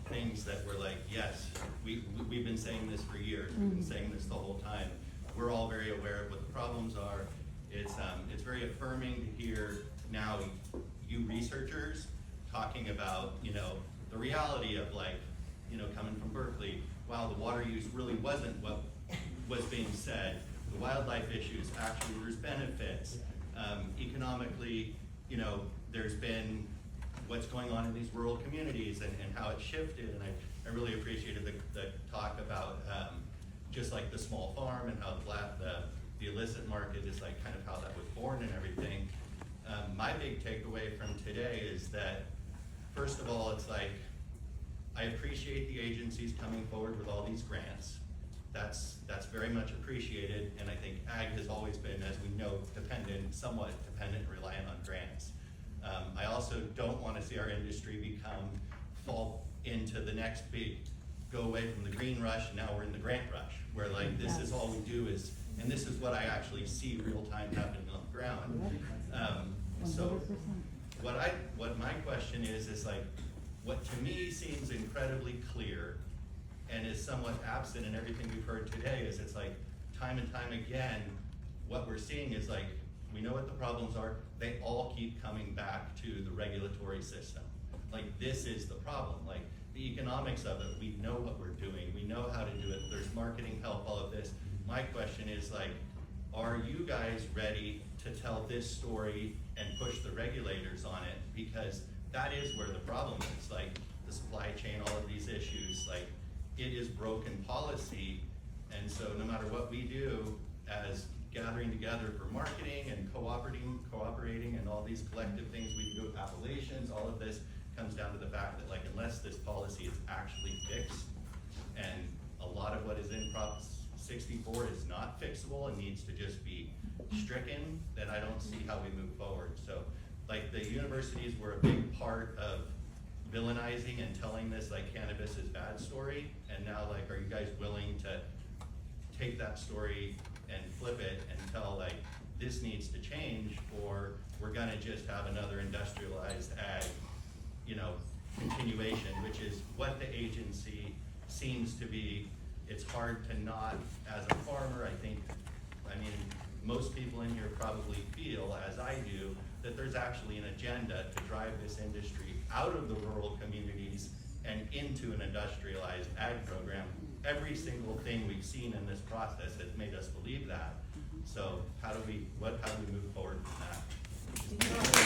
things that were like, yes, we've been saying this for years, we've been saying this the whole time. We're all very aware of what the problems are. It's very affirming to hear now you researchers talking about, the reality of like, coming from Berkeley, wow, the water use really wasn't what was being said. The wildlife issues, actually there's benefits. Economically, there's been what's going on in these rural communities and how it shifted, and I really appreciated the talk about just like the small farm and how the illicit market is like kind of how that was born and everything. My big takeaway from today is that, first of all, it's like, I appreciate the agencies coming forward with all these grants. That's very much appreciated, and I think ag has always been, as we know, somewhat dependent and reliant on grants. I also don't want to see our industry fall into the next big, go away from the green rush, and now we're in the grant rush, where like this is all we do is, and this is what I actually see real time happening on the ground. So what my question is like, what to me seems incredibly clear and is somewhat absent in everything we've heard today is it's like time and time again, what we're seeing is like, we know what the problems are, they all keep coming back to the regulatory system. Like this is the problem, like the economics of it, we know what we're doing, we know how to do it, there's marketing help, all of this. My question is like, are you guys ready to tell this story and push the regulators on it? Because that is where the problem is, like the supply chain, all of these issues, like it is broken policy. And so no matter what we do as gathering together for marketing and cooperating and all these collective things we do, appellations, all of this comes down to the fact that like unless this policy is actually fixed, and a lot of what is in Prop 64 is not fixable and needs to just be stricken, then I don't see how we move forward. So like the universities were a big part of villainizing and telling this like cannabis is bad story, and now like are you guys willing to take that story and flip it and tell like this needs to change, or we're gonna just have another industrialized ag continuation, which is what the agency seems to be. It's hard to not, as a farmer, I mean, most people in here probably feel, as I do, that there's actually an agenda to drive this industry out of the rural communities and into an industrialized ag program. Every single thing we've seen in this process has made us believe that. So how do we move forward from that?